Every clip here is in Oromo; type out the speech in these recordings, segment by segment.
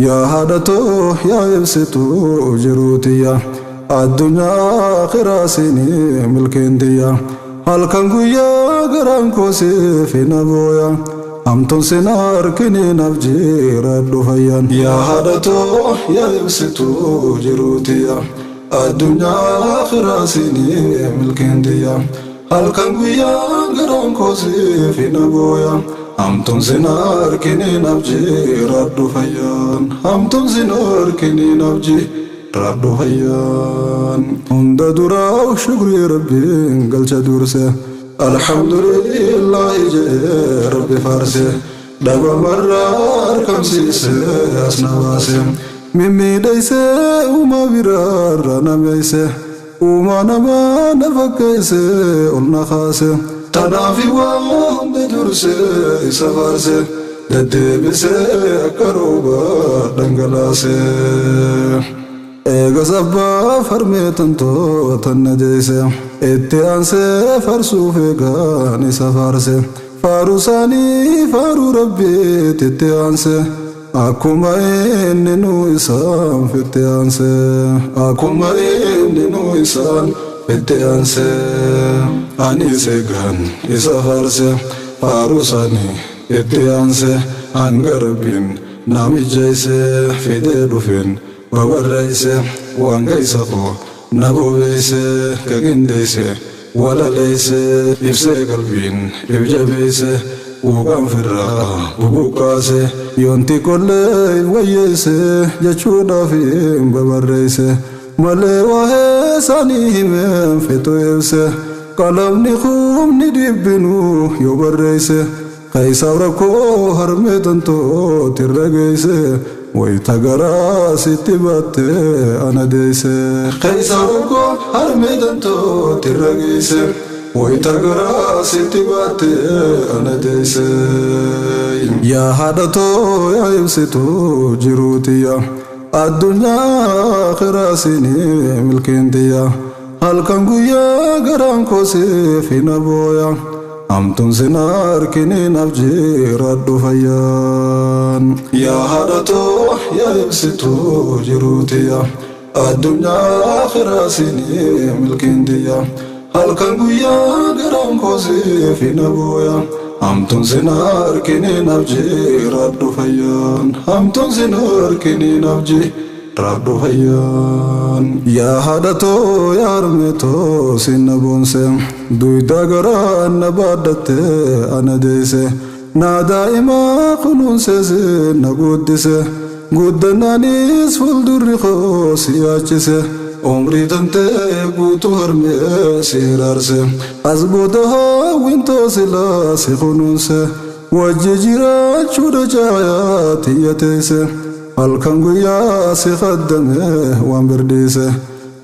يا هادتو يا يبسطو جروتيا الدنيا خراسيني ملكنديا هل كان قويا قران كوسي في نبويا أمتون سنار كني نفجي ردو فيان يا هادتو يا يبسطو جروتيا الدنيا خراسيني ملكنديا هل كان قويا قران كوسي في نبويا أمتون زنار كني نبجي ردو فيان أمتون زنار كني نبجي ردو فيان هند دراو شكري ربي قلت دورسه الحمد لله جي ربي فارسه دابا مرار كم سيسه أسنواسه ممي ديسه وما برار نميسه وما نما نفكيسه قلنا خاسه تنافي وهم بدرسه سفارسه ددبسه كروبا دنگلاسه ايغا سبا فرميتنتو تنجيسه اتيانسه فرسو فيغاني سفارسه فاروساني فارو ربي تتيانسه أكما إننو إسان في التيانسه أكما إننو إسان Petteanse ani segan isa farse farusani petteanse angarabin nami jaise fide dufin babarraise wangaisa ko naboveise kagindeise wala leise ifse kalbin ifjabeise ugan firra bubukase yonti kolle wayese jachuda fi babarraise ملي وهي سانيهم فتويسه قلم نخوم ندبنو يبريسه قيساركو هرمتنتو ترغيسه ويتغرا ستبات انا ديسه قيساركو هرمتنتو ترغيسه ويتغرا ستبات انا ديسه يا هادتو يا يبسطو جروتيا الدنيا خراسيني ملكنديا هل كان قويا قران كوسي في نبويا أمتون سنار كني نفجي ردو فيان يا هادتو يا يبسطو جروتيا الدنيا خراسيني ملكنديا هل كان قويا قران كوسي في نبويا أمتون سنار كني نفجي ردو فيان أمتون سنار كني نفجي ردو فيان يا هادتو يا رميتو سنبونسه دويدا غرا نبادت أنا ديسه نادا إما خنونسه نقودسه قدنانيس فلدر خوسياتشسه عمري تنتهي قوتو هرمي سيرارسه أزبوتها وينتو سلا سيخونونسه وججيرا شودا جاياتي يتيسه الكنغويا سيخدمه وانبرديسه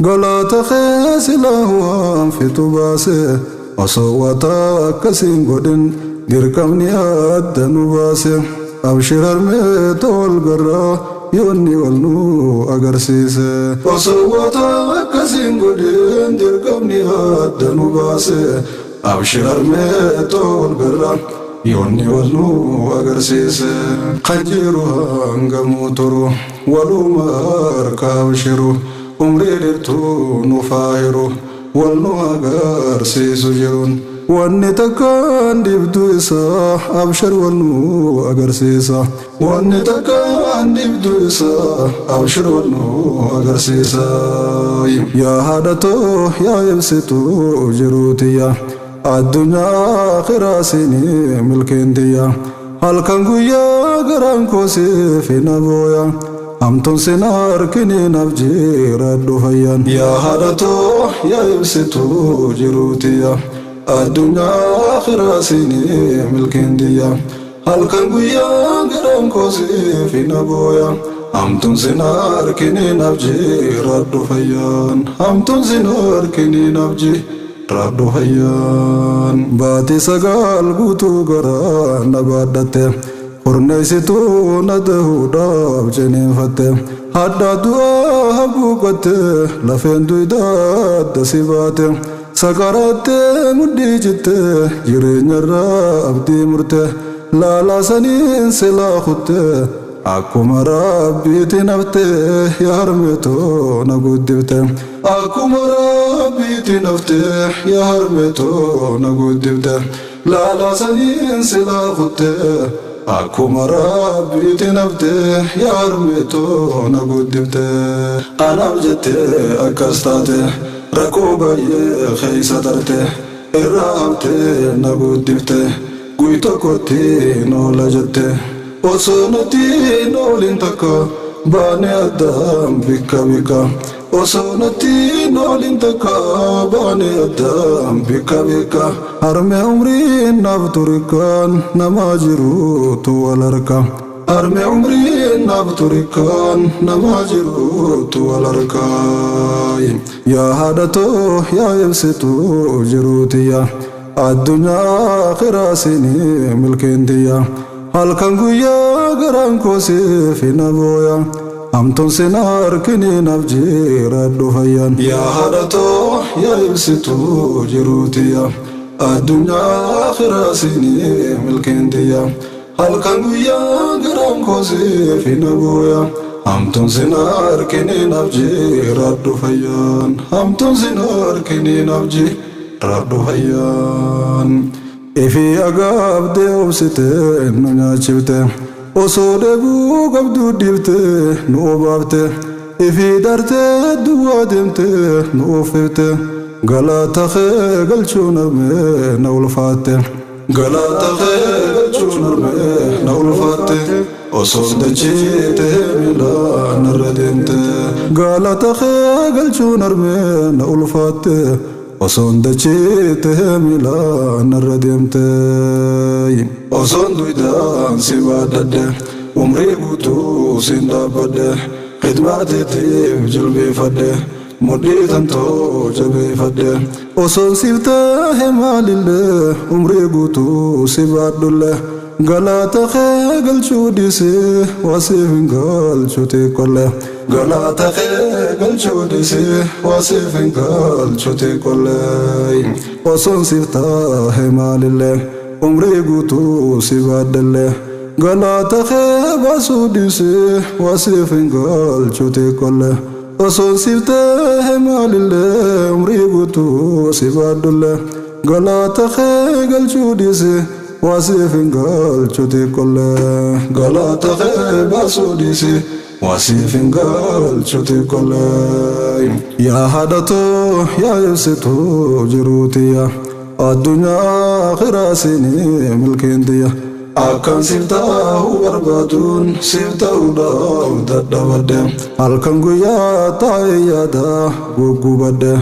غلاتا خيسلا وان في طباسه وصواتا كسين قدن ديركمني أدنو باسه أبشر هرمي تول قرى يوني والنو أغرسيسه وصواتا كسين قدن ديركمني أدنو باسه أبشر هرمي تول قرى يوني والنو أغرسيسه خنجيرو هنغمو ترو ولو ماركا بشرو عمري درتو نفايرو والنو أغرسيسو جرون واني تكان دبدو إسا أبشر والنو أغرسيسا واني تكان دبدو إسا أبشر والنو أغرسيسا يا هادتو يا يبسطو جروتيا الدنيا خراسيني ملكنديا هل كان قويا قران كوسي في نبويا أمتون سنار كني نفجي ردو فيان يا هادتو يا يبسطو جروتيا الدنيا خراسيني ملكنديا هل كان قويا قران كوسي في نبويا أمتون سنار كني نفجي ردو فيان أمتون سنار كني نفجي ردو فيان باتي سقال قوتو قرا نبادته قرنيستو ندهو داب جنين فته حدا دعا حبوكته لفين دويداد سيباته سكرت مدي جته جرين الراب دي مرته لا لا سنين سلا خته akkuma rabbiitti nafte yaa harmeetoo na guddifte akkuma rabbiitti nafte yaa harmeetoo na guddifte laala saniin silaa kutte akkuma rabbiitti nafte yaa harmeetoo na guddifte anaaf jette akkas taate rakkoo baay'ee keessa tarte irraa hafte na guddifte guyyaa tokkotti noola jette osoo nuti noolin takka baane addaan bikka bikka osoo nuti noolin takka baane addaan bikka bikka harme umriin naaf turikaan namaa jiruutu wal harka harme umriin naaf turikaan namaa jiruutu wal harka yaa haadhatoo yaa ibsituu jiruutiyya addunyaa akhiraa siinii milkeentiyya halkan guyyaa garaan koosiif hin abooya hamtuun sin harkinii naaf jiraadhu fayyaan yaa haadhatoo yaa ibsituu jiruutiyya addunyaa akhiraa siinii milkeentiyya halkan guyyaa garaan koosiif hin abooya hamtuun sin harkinii naaf jiraadhu fayyaan hamtuun sin harkinii naaf jiraadhu fayyaan ifi agaabde obsite nu nyaachifte osoo dheebuu qabdu dhiifte nu obaafte ifi darte duwwaa deemte nu oofifte galata kee galchuun harmee na ulfaatte galata kee galchuun harmee na ulfaatte osoo dachiite miilaan irra deemte galata kee galchuun harmee na ulfaatte osoon dachiite miilaan irra deemte osoon duwidaan si baadhadhe umrii guutuu sin dhaabbadhe khidmaateetiif jilbeeffadhe mudhii tantoo jabeeffadhe osoon siif ta'e maalillee umrii guutuu si baadhulle galata kee galchuu dhiisee waasiif hin galchu xiqqolle galata kee galchuu dhiisee waasiif hin galchu xiqqolle osoon siif ta'e maalillee umrii guutuu si baadhalle galata kee baasuu dhiisee waasiif hin galchu xiqqolle osoon siif ta'e maalillee umrii guutuu si baadhalle galata kee galchuu dhiisee waasiif hin galchu xiqqolle galata kee baasuu dhiisee waasiif hin galchu xiqqolle yaa haadhatoo yaa ibsituu jiruutiyya addunyaa akhiraa siinii milkeentiyya akkan siif ta'uu barbaaduun siif ta'uudhaaf dadhabadhe halkan guyyaa taa'ee yaada guggubadhe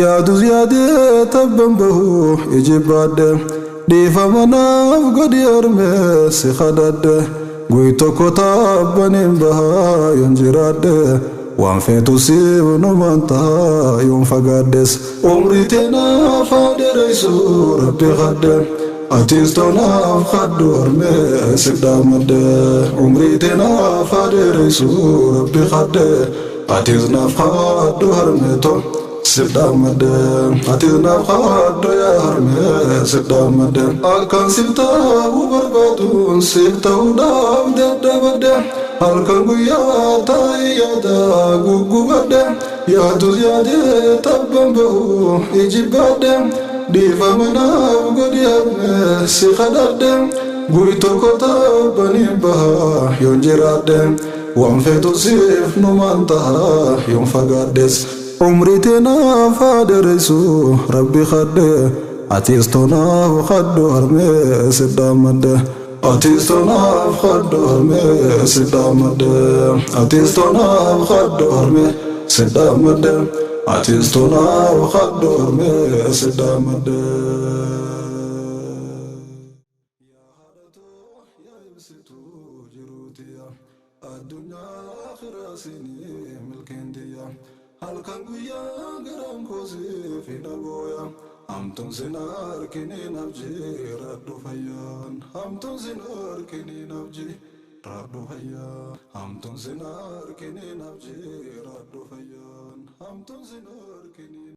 yaadus yaadee tabban bahuu ijibbaadhe dhiifama naaf godhi harmee si kadhadhe guyyaa tokko tabbaniin bahaa yoon jiraadhe waan feetu siif numaan ta'a yoon fagaadhes umrii teenaaf haa dheereysu rabbi kadhe atis toonaaf kadhu harmee si dhaamadhe umrii teenaaf haa dheereysu rabbi kadhe atis naaf kadhu harmee too sibdamade atina khadu ya harme sibdamade alkan sibta ubarbadun sibta udam dadabade alkan guya tayada gugubade ya duzyade tabambu ijibade difamana godiyame sikhadade guito kota bani bah yonjirade wanfetu sif numanta yonfagades umri teenaaf haa dheereysu rabbi kadhe atis toonaaf kadhu harmee si dhaamadhe atis toonaaf kadhu harmee si dhaamadhe atis toonaaf kadhu harmee si dhaamadhe atis toonaaf kadhu harmee si dhaamadhe yaa haadhatoo yaa ibsituu jiruutiyya addunyaa akhiraa siinii milkeentiyya halkan guyyaa garaan koosiif hin abooya hamtuun sin harkinii naaf jiraadhu fayyaan hamtuun sin harkinii naaf jiraadhu fayyaan hamtuun sin harkinii naaf jiraadhu fayyaan hamtuun sin